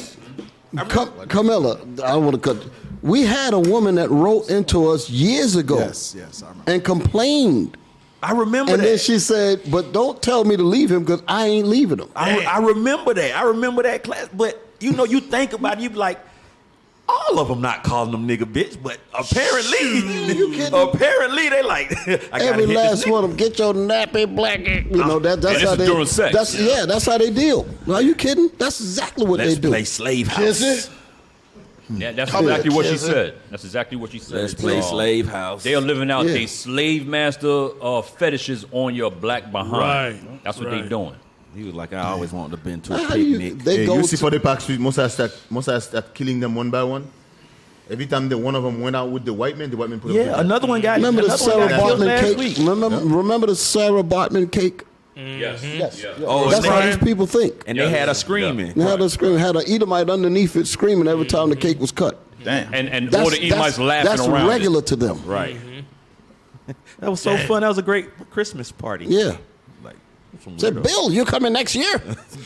Camilla, I want to cut. We had a woman that wrote into us years ago. Yes, I remember. And complained. I remember And that. then she said, but don't tell me to leave him because I ain't leaving him. I remember that. I remember that class. But you know, you think about it, you be like, all of them not calling them nigga bitch, but apparently they like I Every last one of them, get your nappy blanket. You know that's this how is they. during sex. That's how they deal. Are you kidding? That's exactly what Let's they do. play slave house. Yeah, that's exactly what she said. That's exactly what she said. Let's play slave house. They are living out Yeah. they slave master fetishes on your black behind. Right. That's what they doing. He was like, I always wanted to been to a How you- picnic. they go you see to- for the Park Street, most I start killing them one by one. Every time one of them went out with the white man put up Yeah, another one got Remember the another one Sarah got killed Bartman last cake? week. Remember the Sarah Bartman cake? Yes. Oh, That's and how they, these people think. and they had a screaming. They had a scream, had an Edomite underneath it screaming every time the cake was cut. Damn. And all the Edomites laughing that's around. regular to them. Right. That was so fun. That was a great Christmas party. Yeah. Like, some Said, weirdo- Bill, you coming next year?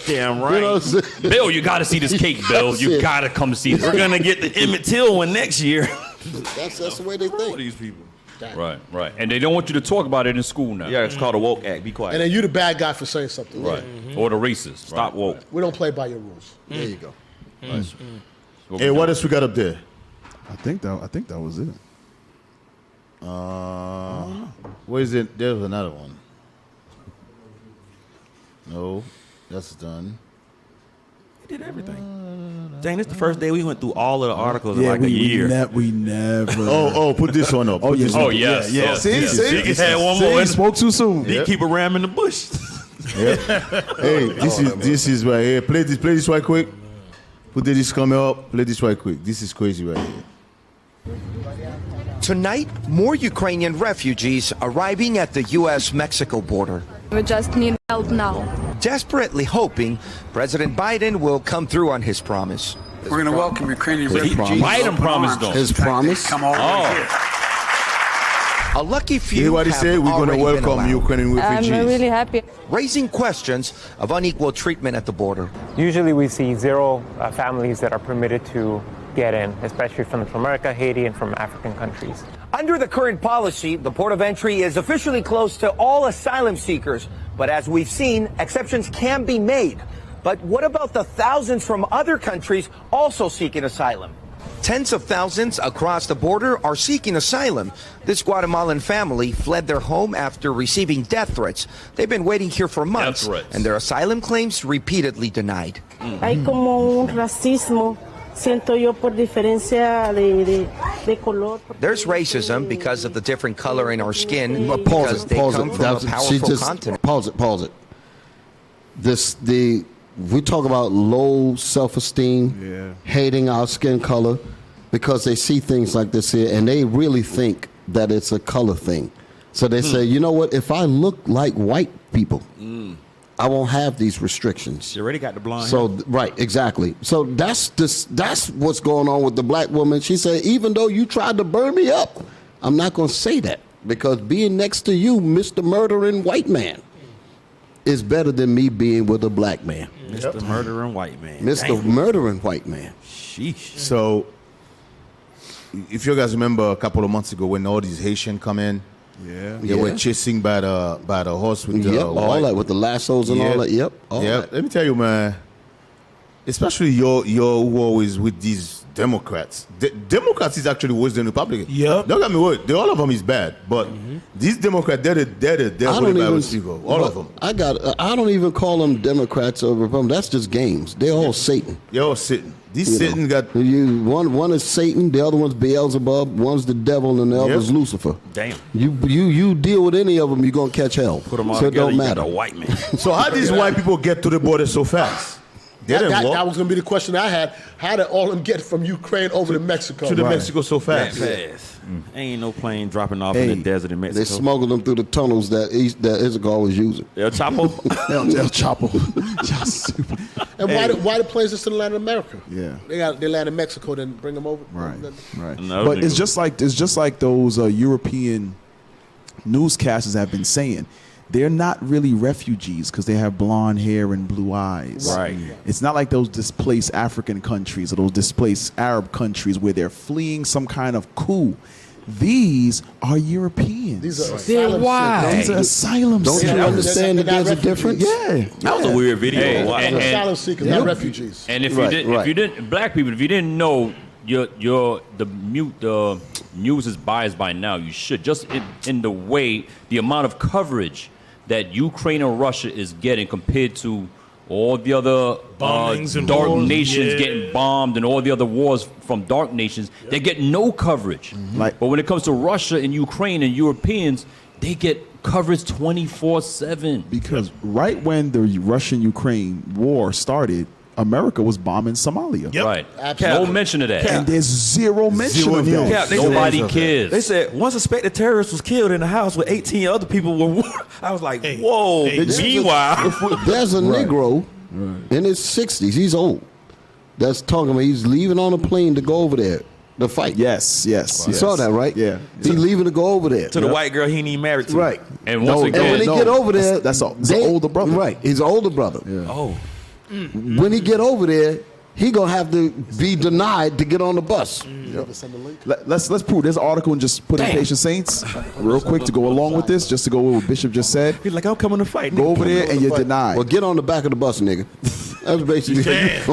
Damn You right. know what I'm saying? Bill, you got to see this cake, Bill. You Shit. got to come see this. We're gonna get the Emmett Till one next year. That's the way they think. These people. Right. And they don't want you to talk about it in school now. Yeah, it's called a woke act. Be quiet. And then you the bad guy for saying something. Right. Or the racist. Stop woke. We don't play by your rules. There you go. Hey, what else we got up there? I think that was it. Where is it? There's another one. No, that's done. We did everything. Dang, this is the first day we went through all of the articles in Yeah, like a year. we never. Oh, put this one up. Oh, Put yeah. this Oh, one up. yes. Yeah. Oh, See, yes. see, He had one more. See, spoke too soon. He keep a ram in the bush. Hey, this is right here. Play this right quick. Put this coming up. Play this right quick. This is crazy right here. Tonight, more Ukrainian refugees arriving at the U.S.-Mexico border. We just need help now. Desperately hoping President Biden will come through on his promise. We're going to welcome Ukrainian refugees. Biden promised them. His promise? Come all the way here. A lucky few Hear what he have said? We're going to already been welcome allowed, Ukrainian refugees. I'm really happy. raising questions of unequal treatment at the border. Usually we see zero families that are permitted to get in, especially from Central America, Haiti, and from African countries. Under the current policy, the port of entry is officially closed to all asylum seekers. But as we've seen, exceptions can be made. But what about the thousands from other countries also seeking asylum? Tens of thousands across the border are seeking asylum. This Guatemalan family fled their home after receiving death threats. They've been waiting here for months, and their asylum claims repeatedly denied. Hay como un racismo. Siento yo por diferencia de color. There's racism because of the different color in our skin, Pause because it. they Pause come it. from a She powerful just continent. pause it. Pause it. We talk about low self-esteem, hating our skin color, because they see things like this here, and they really think that it's a color thing. So they say, you know what? If I look like white people, I won't have these restrictions. She already got the blonde So hair. right, exactly. So that's what's going on with the black woman. She said, even though you tried to burn me up, I'm not going to say that, because being next to you, Mr. Murdering White Man, is better than me being with a black man. Mr. Murdering White Man. Mr. Murdering White Man. Sheesh. So, if you guys remember a couple of months ago when all these Haitians come in, they were chasing by the horse with the all that with the lassos and all that. Yep, all that. Let me tell you, man. Especially you're who always with these Democrats. Democrats is actually worse than Republicans. Yep. Don't get me wrong. All of them is bad, but these Democrats, they're what the Bible speaks of. All of them. I don't even call them Democrats or Republicans. That's just games. They're all Satan. They're all Satan. These Satan got one is Satan, the other one's Beelzebub, one's the devil, and the other's Lucifer. Damn. You deal with any of them, you're gonna catch hell. Put them all so it together, don't you matter. got a white man. So how these white people get to the border so fast? That was going to be the question I had. How did all of them get from Ukraine over to Mexico? To the Mexico so fast? Ain't no plane dropping off in the desert in Mexico. They smuggled them through the tunnels that Issachar was using. El Chapo? El Chapo. And why the planes are still in Latin America? Yeah. They land in Mexico, then bring them over. Right. No, But it's just like those European newscasters have been saying. They're not really refugees because they have blonde hair and blue eyes. Right. It's not like those displaced African countries or those displaced Arab countries where they're fleeing some kind of coup. These are Europeans. These are asylum seekers. These are asylum seekers. Don't you understand that there's a difference? Yeah. That was a weird video. Asylum seekers, not refugees. And if you didn't, black people, if you didn't know, the news is biased by now. You should just in the way the amount of coverage that Ukraine and Russia is getting compared to all the other dark nations getting bombed and all the other wars from dark nations, they get no coverage. But when it comes to Russia and Ukraine and Europeans, they get coverage 24/7. Because right when the Russian-Ukraine war started, America was bombing Somalia. Right. No mention of that. And there's zero mention of that. Nobody cares. They said one suspected terrorist was killed in the house with 18 other people. I was like, whoa. Meanwhile, there's a Negro in his 60s. He's old. That's talking about he's leaving on a plane to go over there to fight. Yes. You saw that, right? Yeah. He's leaving to go over there. to the white girl he ain't even married to. Right. And once again, when they get over there, that's the older brother. Right. He's an older brother. Yeah. Oh. When he get over there, he gonna have to be denied to get on the bus. Let's prove this article and just put in Patient Saints real quick to go along with this, just to go with what Bishop just said. He's like, I'm coming to fight. Go over there and you're denied. Well, get on the back of the bus, nigga. That's basically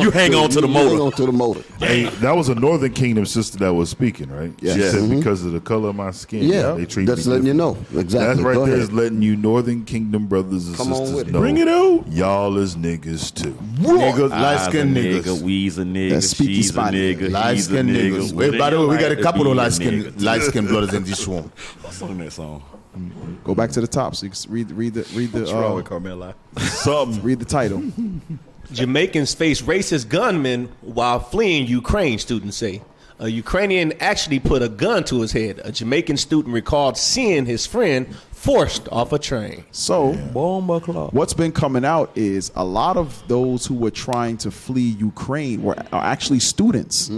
you hang on to the motor. Hang on to the motor. Hey, that was a Northern Kingdom sister that was speaking, right? Yes. She said Mhm. because of the color of my skin, Yeah, they treat that's me letting you different. know. Exactly. That's right Go there ahead. is letting you Northern Kingdom brothers and Come on sisters with it. know. Bring it out. Y'all is niggas too. Niggas, light-skinned niggas. We's a nigga. That's Speaky She's a Spiny. nigga. He's a Light-skinned nigga. niggas. Wait, by the way, we got a couple of light-skinned brothers in this room. What's on that song? Go back to the top so you can read the What's wrong with Carmela? read the title. Jamaicans face racist gunmen while fleeing Ukraine, students say. A Ukrainian actually put a gun to his head. A Jamaican student recalled seeing his friend forced off a train. So, what's been coming out is a lot of those who were trying to flee Ukraine are actually students.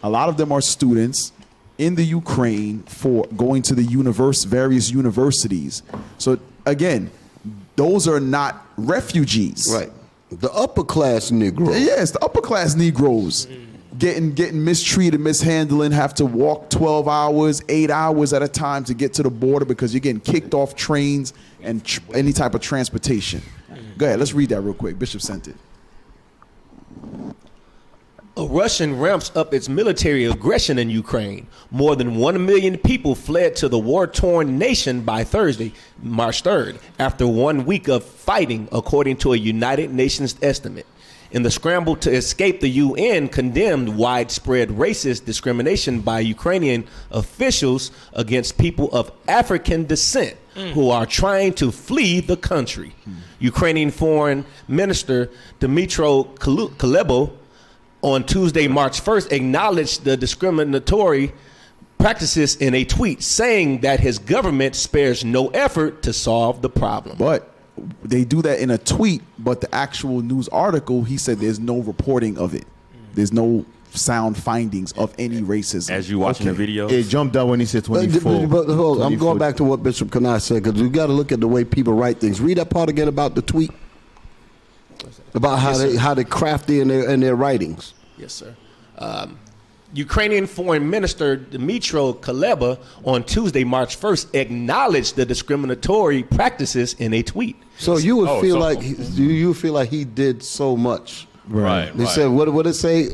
A lot of them are students in the Ukraine for going to the various universities. So, again, those are not refugees. Right. The upper class Negro. Yes, the upper class Negroes getting mistreated, mishandling, have to walk 12 hours, 8 hours at a time to get to the border because you're getting kicked off trains and any type of transportation. Go ahead, let's read that real quick. Bishop sent it. Russia ramps up its military aggression in Ukraine. More than 1 million people fled to the war-torn nation by Thursday, March 3rd, after 1 week of fighting, according to a United Nations estimate. In the scramble to escape, the UN condemned widespread racist discrimination by Ukrainian officials against people of African descent who are trying to flee the country. Ukrainian Foreign Minister Dmytro Kuleba on Tuesday, March 1st, acknowledged the discriminatory practices in a tweet, saying that his government spares no effort to solve the problem. But they do that in a tweet, but the actual news article, he said there's no reporting of it. There's no findings of any racism. As you watching the video, it jumped out when he said 24. But hold on, I'm going back to what Bishop Kanai said, because we got to look at the way people write things. Read that part again about the tweet, about how they crafty in their writings. Yes, sir. Ukrainian Foreign Minister Dmytro Kuleba on Tuesday, March 1st, acknowledged the discriminatory practices in a tweet. So you would feel like he did so much. Right. They said, what did it say?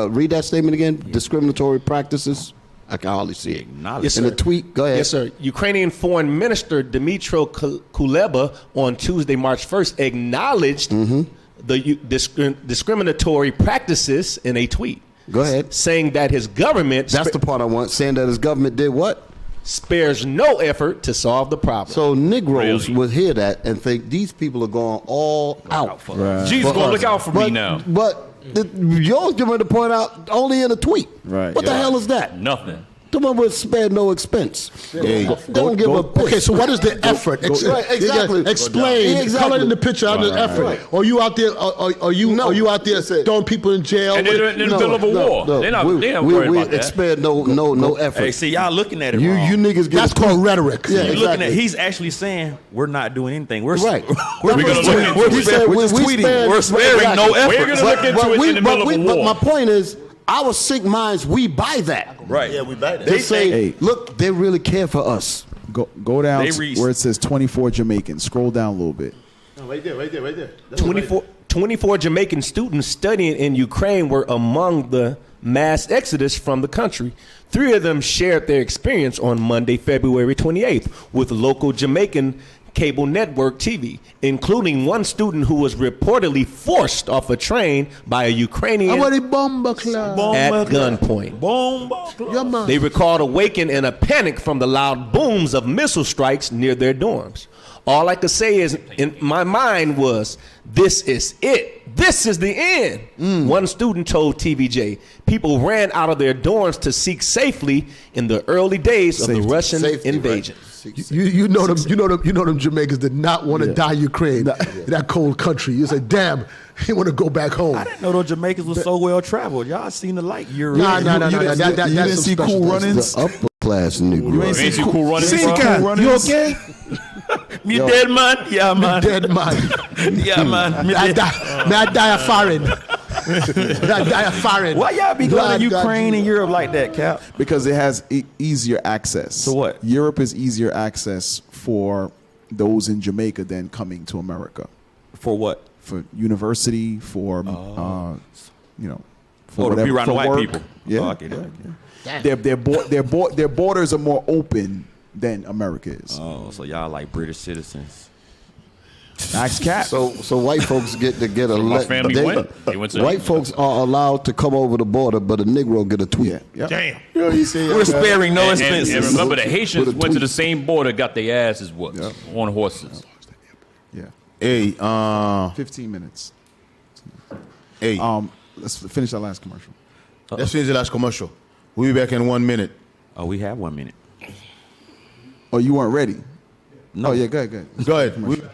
Read that statement again. Discriminatory practices. I can hardly see it. Yes, in sir. the tweet, go ahead. Yes, sir. Ukrainian Foreign Minister Dmytro Kuleba on Tuesday, March 1st, acknowledged the discriminatory practices in a tweet. Go ahead. Saying that his government... That's the part I want. Saying that his government did what? Spares no effort to solve the problem. So Negroes would hear that and think these people are going all out. Jesus going to look out for me now. But you're going to point out only in a tweet. Right. What the hell is that? Nothing. The one would spare no expense. Don't give a piss. Okay, so what is the effort? Right, exactly. Explain. Color in the picture on the effort. Right. Are you out there? Are you out there throwing people in jail? And they're in the middle of a war. They're not worried about that. Expend no effort. Hey, see, y'all looking at it You wrong. niggas get That's called rhetoric. Yeah, You're exactly. looking at. He's actually saying we're not doing anything. We're Right. We're gonna look into we're it. just tweeting. We're sparing no effort. We're going to look into it in the middle of a But war. my point is, our sick minds, we buy that. Right. Yeah, we buy that. They say, Hey. look, they really care for us. Go down They where it says 24 Jamaicans. Scroll down a little bit. No, right there. 24 Jamaican students studying in Ukraine were among the mass exodus from the country. 3 of them shared their experience on Monday, February 28th, with local Jamaican cable network TV, including one student who was reportedly forced off a train by a Ukrainian at gunpoint. They recalled awakening in a panic from the loud booms of missile strikes near their dorms. All I could say is, in my mind was, this is it. This is the end. One student told TVJ, people ran out of their dorms to seek safely in the early days of the Russian invasion. Right. You know them Jamaicans did not want to die Ukraine, that cold country. You say, damn, they want to go back home. I didn't know those Jamaicans were so well traveled. Y'all seen the light Europe. No. You didn't see Cool Runnings? The upper class Negro. You ain't see Cool Runnings, bro? Cool Runnings? You okay? Me dead man? Yeah, man. Me dead man. Yeah, man. May I die a foreign? Why y'all be going to Ukraine and Europe like that, Cap? Because it has easier access. So what? Europe is easier access for those in Jamaica than coming to America. For what? For university, for for to whatever, be around for the white work. people. Yeah, Oh, I get it. their borders are more open than America is. Oh, so y'all like British citizens? Ask Cat. So white folks get a My family went. They went to white folks are allowed to come over the border, but a Negro get a tweet. Yeah. Damn. We're sparing no And expenses. remember, the Haitians went to the same border, got their asses whooped on horses. Yeah. Hey, 15 minutes. Hey, Let's finish that last commercial. let's finish the last commercial. We'll be back in 1 minute. Oh, we have 1 minute. Oh, you weren't ready? No. Oh, yeah, go ahead. Go ahead.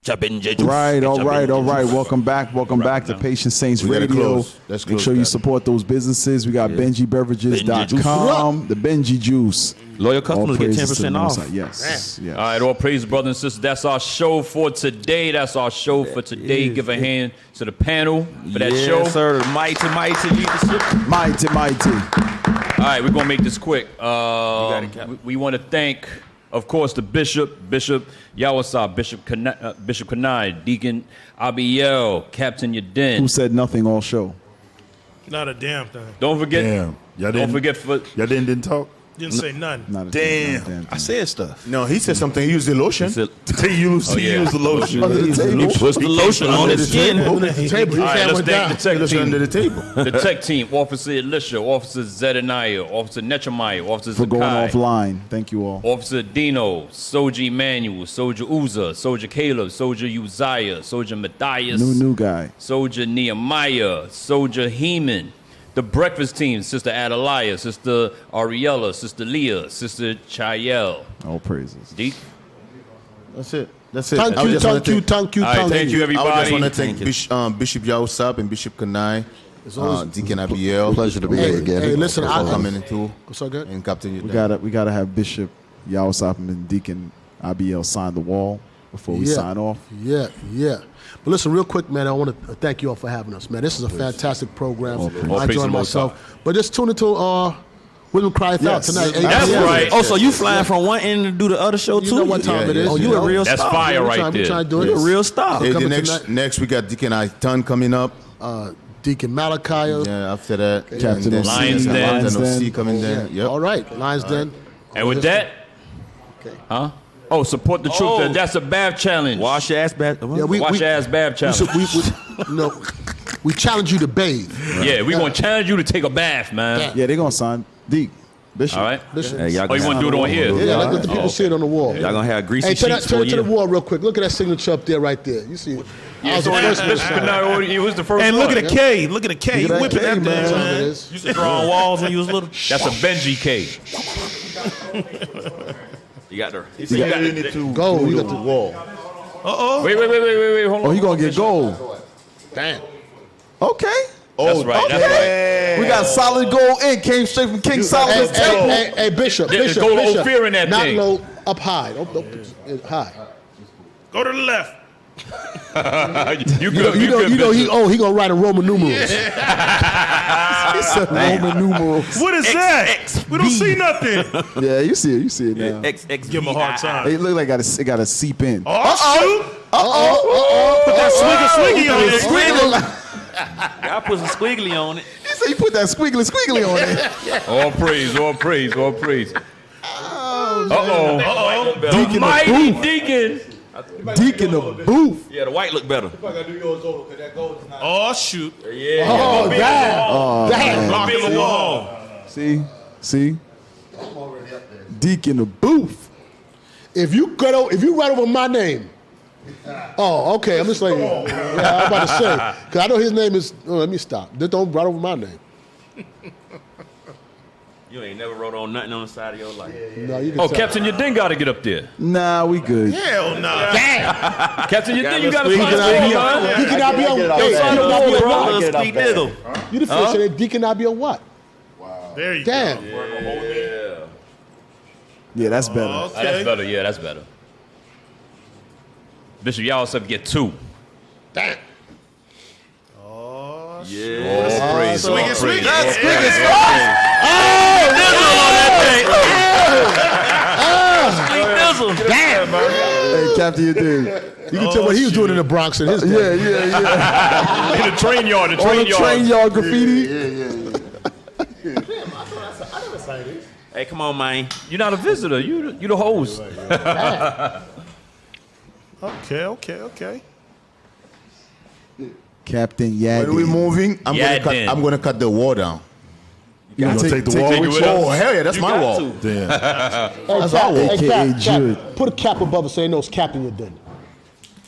Right, all right. Welcome back to Patient Saints Radio. Let's Make close sure you that. support those businesses. We got BenjiBeverages.com, the Benji Juice. Loyal customers All get praises to 10% the off. Most High. Yes. All right, all praise, brothers and sisters. That's our show for today. Give a hand to the panel for that show. Sir. Mighty leadership. Mighty. All right, we're going to make this quick. got it, Captain. We want to thank, of course, the Bishop Yawasab, Bishop Kanai, Deacon Abiel, Captain Yadin. Who said nothing all show? Not a damn thing. Don't forget. Damn. Don't forget. Y'all didn't talk? Didn't say none. Not a Damn. thing. I said stuff. No, he said something. He used the lotion. He used the lotion. He puts the lotion on his skin. Under the table. All right, let's thank the tech team. Under the table. The tech team, Officer Elisha, Officer Zedaniah, Officer Nechemiah, Officer For going Zakai, offline. Thank you all. Officer Dino, Soldier Emmanuel, Soldier Uza, Soldier Caleb, Soldier Uzziah, Soldier Matthias, New guy. Soldier Nehemiah, Soldier Heman, the breakfast team, Sister Adelia, Sister Ariella, Sister Leah, Sister Chayel. All praises. Deep. That's it. Thank you, All right, thank you, everybody. I just want to thank Bishop Yawasab and Bishop Kanai, Deacon Abiel. Pleasure to be here again. Hey, listen, for coming in too. What's so good? And Captain Yadin. We gotta have Bishop Yawasab and Deacon Abiel sign the wall before we sign off. Yeah. But listen, real quick, man, I want to thank you all for having us, man. This is a fantastic program. I enjoy myself. But just tune into Women Cry Out tonight. That's right. Oh, so you flying from one end to do the other show too? You know what time it is. Oh, you a real star. That's fire right there. You're a real star. Hey, next we got Deacon Aitan coming up. Deacon Malachi. Yeah, after that. Captain of Lions Den. Captain of C coming there. Yep. All right, Lions Den. And with that, support the truth. That's a bath challenge. Wash your ass bath. Yeah, Wash your ass bath challenge. We challenge you to bathe. Yeah, we gonna challenge you to take a bath, man. Yeah, they're gonna sign Deacon. Bishop. All right. Bishop. Hey, y'all Oh, you want to do it on here? Yeah, let the people see it on the wall. Y'all gonna have greasy turn sheets for to the you. wall real quick. Look at that signature up there, right there. You see it? Yeah, so he was the first And one. look at the K. Look at the K. Look at that Whipping K, that man. thing, It man. is. Used to draw on walls when you was little. That's a Benji K. You got her. Gold. You got the wall. Wait, hold on. Oh, you gonna get gold. Damn. Okay. That's right. That's right. We got solid gold ink. Came straight from King Solomon's table. Hey, Bishop. There's Bishop. gold Bishop. Ophir in that Not thing. low, up high. High. Go to the left. You good? You good? He gonna write a Roman numerals. He said Roman numerals. What is that? We don't see nothing. Yeah, you see it. You see it now. Give him a hard time. It look like it got to seep in. Oh, shoot. Put that swiggy on it. Y'all put some squiggly on it. He said you put that squiggly on it. All praise. Deacon Mighty of Deacon. Deacon of Booth. Yeah, the white look better. Oh, shoot. Yeah. Oh, damn. Blocking the wall. See? Deacon of Booth. If you write over my name. Oh, okay. I'm just like, I'm about to say, because I know his name is. Let me stop. Just don't write over my name. You ain't never wrote on nothing on the side of your life. No, you can Oh, tell. Captain, you didn't got to get up there. Nah, we good. Hell no. Damn. Captain, you didn't. You got to Deacon Abiel. You the fish. Deacon Abiel what? There you Damn. go. Yeah, that's better. Okay. That's better. Yeah, that's better. Bishop, y'all also get 2. Damn. Yeah. All praise. Swing it. That's Damn. Hey, Captain, you did. You can tell what he was doing in the Bronx in his day. Yeah. In the train yard. On the train yard graffiti. Hey, come on, man. You're not a visitor. You the host. Okay. Captain Yadin. When we're moving, I'm gonna cut the wall down. You gonna take the wall with you? Oh, hell yeah, that's my wall. Damn. That's our wall. AKA Jude. Put a cap above it so they know it's Captain Yadin.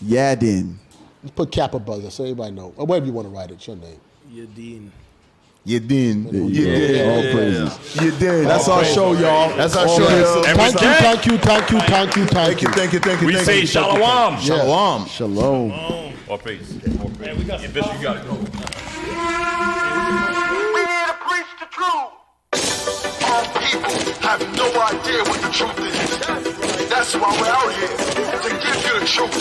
Yadin. Just put cap above it so everybody know. Or whatever you want to write it, it's your name. Yadin. You did. All praises. You did. That's our show, y'all. That's our show, y'all. Thank you. We say shalom. Shalom. Shalom. Or peace. Man, we got you got to go. We need to preach the truth. Our people have no idea what the truth is. That's why we're out here, to give you the truth.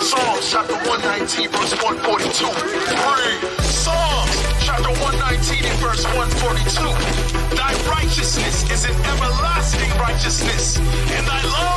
Psalms chapter 119, verse 142. Read. Psalms chapter 119 and verse 142. Thy righteousness is an everlasting righteousness, and thy love